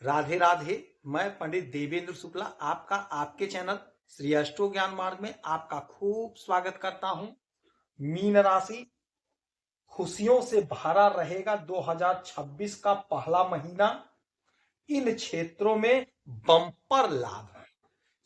राधे राधे। मैं पंडित देवेंद्र शुक्ला आपका आपके चैनल श्री अष्टो ज्ञान मार्ग में आपका खूब स्वागत करता हूं। मीन राशि खुशियों से भरा रहेगा 2026 का पहला महीना। इन क्षेत्रों में बम्पर लाभ है।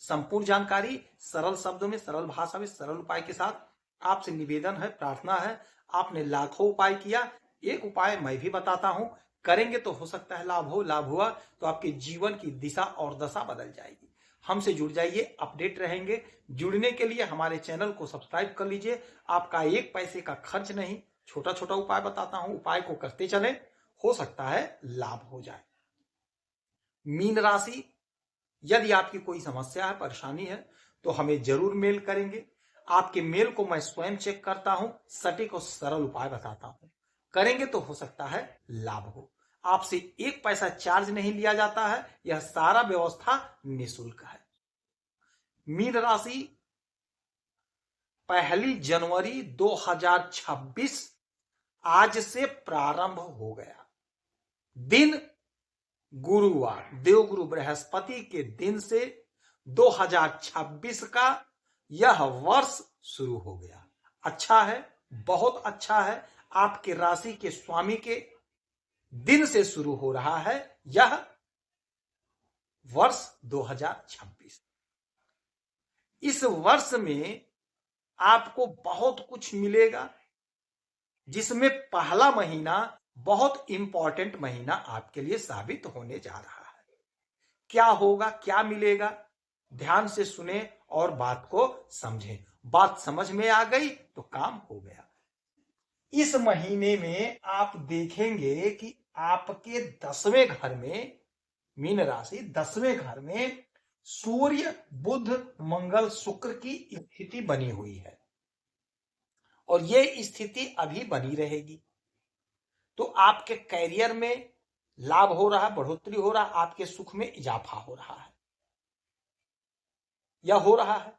संपूर्ण जानकारी सरल शब्दों में, सरल भाषा में, सरल उपाय के साथ आपसे निवेदन है, प्रार्थना है। आपने लाखों उपाय किया, एक उपाय मैं भी बताता हूं, करेंगे तो हो सकता है लाभ हो। लाभ हुआ तो आपके जीवन की दिशा और दशा बदल जाएगी। हमसे जुड़ जाइए, अपडेट रहेंगे। जुड़ने के लिए हमारे चैनल को सब्सक्राइब कर लीजिए। आपका एक पैसे का खर्च नहीं, छोटा छोटा उपाय बताता हूं, उपाय को करते चलें, हो सकता है लाभ हो जाए। मीन राशि, यदि आपकी कोई समस्या है, परेशानी है, तो हमें जरूर मेल करेंगे। आपके मेल को मैं स्वयं चेक करता हूं, सटीक और सरल उपाय बताता हूं, करेंगे तो हो सकता है लाभ हो। आपसे एक पैसा चार्ज नहीं लिया जाता है, यह सारा व्यवस्था निःशुल्क है। मीन राशि, 1 जनवरी 2026 आज से प्रारंभ हो गया। दिन गुरुवार, देवगुरु बृहस्पति के दिन से 2026 का यह वर्ष शुरू हो गया। अच्छा है, बहुत अच्छा है। आपके राशि के स्वामी के दिन से शुरू हो रहा है यह वर्ष 2026। इस वर्ष में आपको बहुत कुछ मिलेगा, जिसमें पहला महीना बहुत इंपॉर्टेंट महीना आपके लिए साबित होने जा रहा है। क्या होगा, क्या मिलेगा, ध्यान से सुने और बात को समझें। बात समझ में आ गई तो काम हो गया। इस महीने में आप देखेंगे कि आपके 10वें घर में, मीन राशि 10वें घर में सूर्य, बुध, मंगल, शुक्र की स्थिति बनी हुई है और ये स्थिति अभी बनी रहेगी। तो आपके कैरियर में लाभ हो रहा है, बढ़ोतरी हो रहा है, आपके सुख में इजाफा हो रहा है, यह हो रहा है।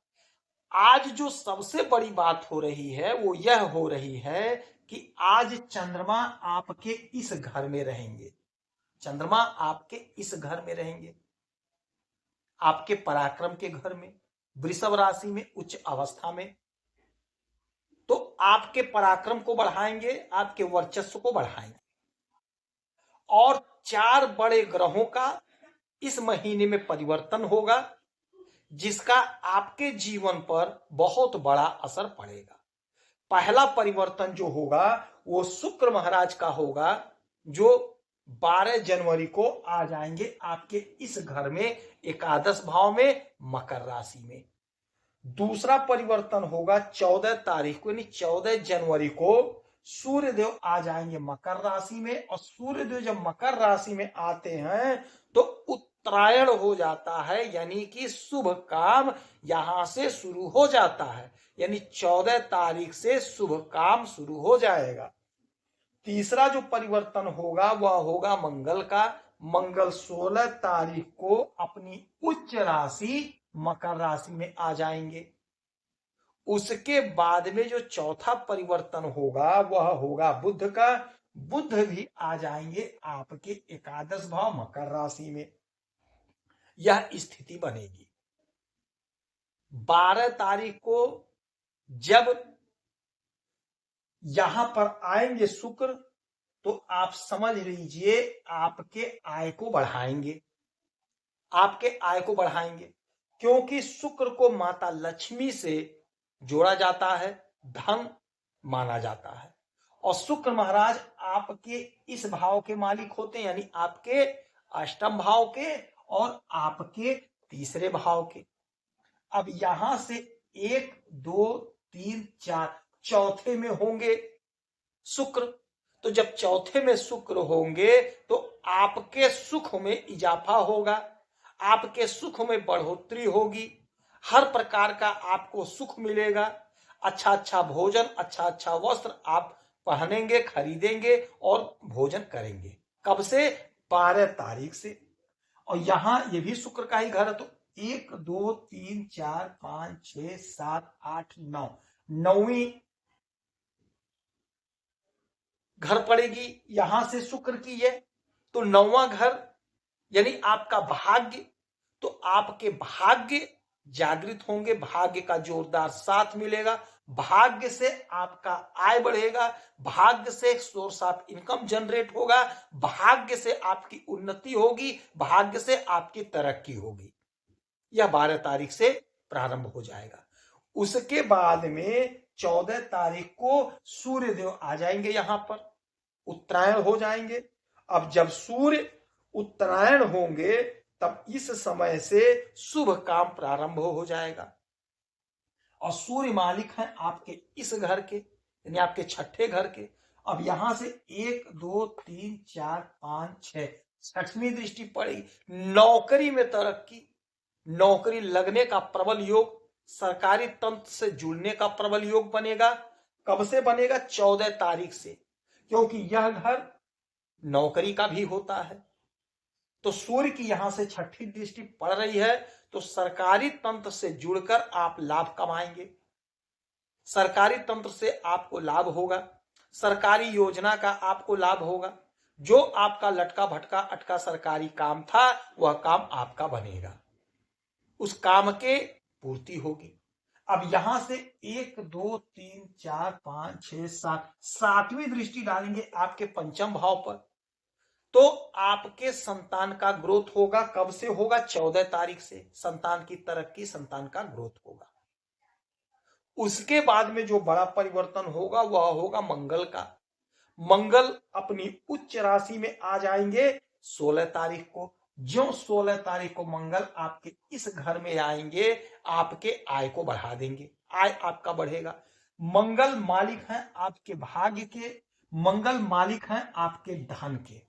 आज जो सबसे बड़ी बात हो रही है वो यह हो रही है कि आज चंद्रमा आपके इस घर में रहेंगे। चंद्रमा आपके इस घर में रहेंगे, आपके पराक्रम के घर में, वृषभ राशि में उच्च अवस्था में। तो आपके पराक्रम को बढ़ाएंगे, आपके वर्चस्व को बढ़ाएंगे। और 4 बड़े ग्रहों का इस महीने में परिवर्तन होगा, जिसका आपके जीवन पर बहुत बड़ा असर पड़ेगा। पहला परिवर्तन जो होगा वो शुक्र महाराज का होगा, जो 12 जनवरी को आ जाएंगे आपके इस घर में, एकादश भाव में, मकर राशि में। दूसरा परिवर्तन होगा 14 तारीख को, यानी 14 जनवरी को सूर्यदेव आ जाएंगे मकर राशि में। और सूर्यदेव जब मकर राशि में आते हैं तो उत्तरायण हो जाता है, यानी कि शुभ काम यहां से शुरू हो जाता है। यानी 14 तारीख से शुभ काम शुरू हो जाएगा। तीसरा जो परिवर्तन होगा वह होगा मंगल का। मंगल 16 तारीख को अपनी उच्च राशि मकर राशि में आ जाएंगे। उसके बाद में जो चौथा परिवर्तन होगा वह होगा बुध का। बुध भी आ जाएंगे आपके एकादश भाव मकर राशि में। यह स्थिति बनेगी। 12 तारीख को जब यहां पर आएंगे शुक्र, तो आप समझ लीजिए आपके आय को बढ़ाएंगे, आपके आय को बढ़ाएंगे। क्योंकि शुक्र को माता लक्ष्मी से जोड़ा जाता है, धन माना जाता है। और शुक्र महाराज आपके इस भाव के मालिक होते हैं, यानी आपके अष्टम भाव के और आपके तीसरे भाव के। अब यहां से 1, 2, 3, 4 चौथे में होंगे शुक्र। तो जब चौथे में शुक्र होंगे तो आपके सुख में इजाफा होगा, आपके सुख में बढ़ोतरी होगी, हर प्रकार का आपको सुख मिलेगा। अच्छा अच्छा भोजन, अच्छा अच्छा वस्त्र आप पहनेंगे, खरीदेंगे और भोजन करेंगे। कब से? 12 तारीख से। और यहां ये भी शुक्र का ही घर है। तो 1, 2, 3, 4, 5, 6, 7, 8, 9, 9वीं घर पड़ेगी यहां से शुक्र की। है तो 9वां घर यानी आपका भाग्य, तो आपके भाग्य जागृत होंगे, भाग्य का जोरदार साथ मिलेगा, भाग्य से आपका आय बढ़ेगा, भाग्य से सोर्स ऑफ इनकम जनरेट होगा, भाग्य से आपकी उन्नति होगी, भाग्य से आपकी तरक्की होगी। यह 12 तारीख से प्रारंभ हो जाएगा। उसके बाद में 14 तारीख को सूर्य देव आ जाएंगे, यहां पर उत्तरायण हो जाएंगे। अब जब सूर्य उत्तरायण होंगे तब इस समय से शुभ काम प्रारंभ हो जाएगा। और सूर्य मालिक हैं आपके इस घर के, यानी आपके छठे घर के। अब यहां से 1 2 3 4 5 6 छठवीं दृष्टि पड़ेगी। नौकरी में तरक्की, नौकरी लगने का प्रबल योग, सरकारी तंत्र से जुड़ने का प्रबल योग बनेगा। कब से बनेगा? 14 तारीख से, क्योंकि यह घर नौकरी का भी होता है। तो सूर्य की यहां से छठी दृष्टि पड़ रही है, तो सरकारी तंत्र से जुड़कर आप लाभ कमाएंगे, सरकारी तंत्र से आपको लाभ होगा, सरकारी योजना का आपको लाभ होगा। जो आपका लटका भटका अटका सरकारी काम था, वह काम आपका बनेगा, उस काम के पूर्ति होगी। अब यहां से 1 2 3 4 5 6 7 सातवीं दृष्टि डालेंगे आपके पंचम भाव पर, तो आपके संतान का ग्रोथ होगा। कब से होगा? 14 तारीख से। संतान की तरक्की, संतान का ग्रोथ होगा। उसके बाद में जो बड़ा परिवर्तन होगा वह होगा मंगल का। मंगल अपनी उच्च राशि में आ जाएंगे 16 तारीख को। जो 16 तारीख को मंगल आपके इस घर में आएंगे, आपके आय को बढ़ा देंगे, आय आपका बढ़ेगा। मंगल मालिक हैं आपके भाग्य के, मंगल मालिक हैं आपके धन के।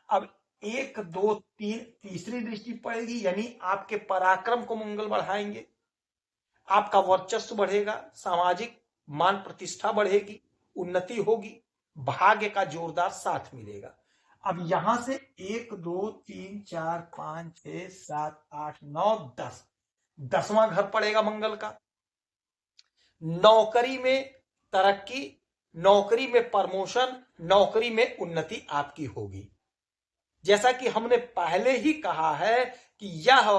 अब 1 2 3 तीसरी दृष्टि पड़ेगी, यानी आपके पराक्रम को मंगल बढ़ाएंगे, आपका वर्चस्व बढ़ेगा, सामाजिक मान प्रतिष्ठा बढ़ेगी, उन्नति होगी, भाग्य का जोरदार साथ मिलेगा। अब यहां से 1 2 3 4 5 6 7 8 9 10 10वां घर पड़ेगा मंगल का। नौकरी में तरक्की, नौकरी में प्रमोशन, नौकरी में उन्नति आपकी होगी। जैसा कि हमने पहले ही कहा है कि यह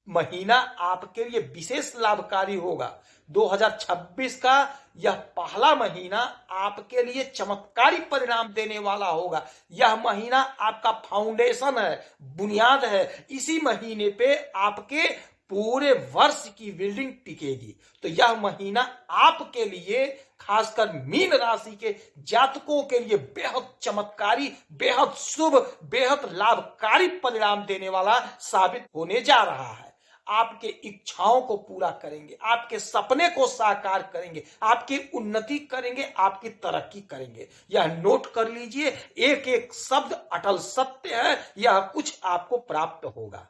महीना आपके लिए विशेष लाभकारी होगा। 2026 का यह पहला महीना आपके लिए चमत्कारी परिणाम देने वाला होगा। यह महीना आपका फाउंडेशन है, बुनियाद है। इसी महीने पे आपके पूरे वर्ष की बिल्डिंग टिकेगी। तो यह महीना आपके लिए, खासकर मीन राशि के जातकों के लिए बेहद चमत्कारी, बेहद शुभ, बेहद लाभकारी परिणाम देने वाला साबित होने जा रहा है। आपके इच्छाओं को पूरा करेंगे, आपके सपने को साकार करेंगे, आपकी उन्नति करेंगे, आपकी तरक्की करेंगे। यह नोट कर लीजिए, एक एक शब्द अटल सत्य है, यह कुछ आपको प्राप्त होगा।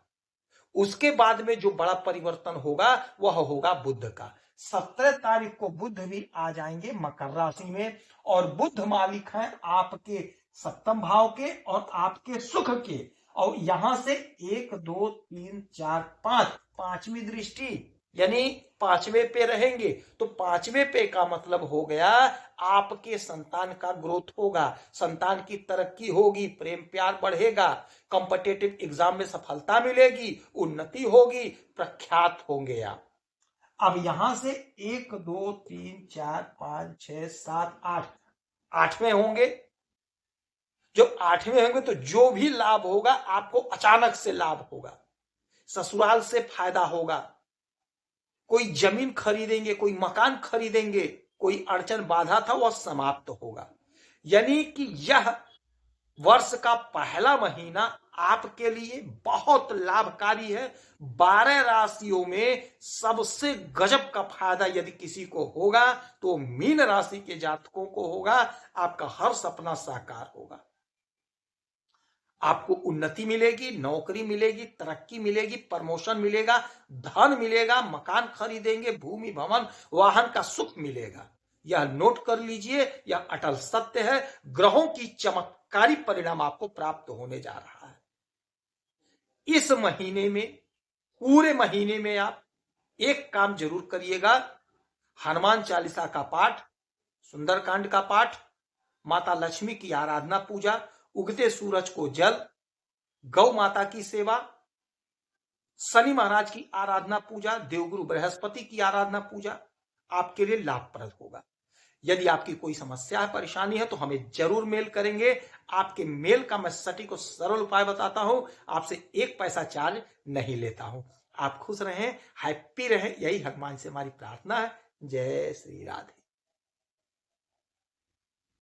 उसके बाद में जो बड़ा परिवर्तन होगा वह होगा बुध का। 17 तारीख को बुध भी आ जाएंगे मकर राशि में, और बुध मालिक हैं आपके सप्तम भाव के और आपके सुख के। और यहां से 1 2 3 4 5 पांचवी दृष्टि, यानी पांचवें पे रहेंगे। तो पांचवें पे का मतलब हो गया आपके संतान का ग्रोथ होगा, संतान की तरक्की होगी, प्रेम प्यार बढ़ेगा, कॉम्पिटिटिव एग्जाम में सफलता मिलेगी, उन्नति होगी, प्रख्यात होंगे आप। अब यहां से 1 2 3 4 5 6 7 8 आठवें होंगे। जो आठवें होंगे तो जो भी लाभ होगा आपको अचानक से लाभ होगा, ससुराल से फायदा होगा, कोई जमीन खरीदेंगे, कोई मकान खरीदेंगे, कोई अड़चन बाधा था वह समाप्त होगा। यानी कि यह वर्ष का पहला महीना आपके लिए बहुत लाभकारी है। 12 राशियों में सबसे गजब का फायदा यदि किसी को होगा तो मीन राशि के जातकों को होगा। आपका हर सपना साकार होगा, आपको उन्नति मिलेगी, नौकरी मिलेगी, तरक्की मिलेगी, प्रमोशन मिलेगा, धन मिलेगा, मकान खरीदेंगे, भूमि भवन वाहन का सुख मिलेगा। यह नोट कर लीजिए, यह अटल सत्य है। ग्रहों की चमत्कारी परिणाम आपको प्राप्त होने जा रहा है। इस महीने में, पूरे महीने में आप एक काम जरूर करिएगा, हनुमान चालीसा का पाठ, सुंदरकांड का पाठ, माता लक्ष्मी की आराधना पूजा, उगते सूरज को जल, गौ माता की सेवा, शनि महाराज की आराधना पूजा, देवगुरु बृहस्पति की आराधना पूजा आपके लिए लाभप्रद होगा। यदि आपकी कोई समस्या है, परेशानी है, तो हमें जरूर मेल करेंगे। आपके मेल का मैं सटीक और सरल उपाय बताता हूं, आपसे 1 पैसा चार्ज नहीं लेता हूं। आप खुश रहें, हैप्पी रहें, यही हनुमान से हमारी प्रार्थना है। जय श्री राधे।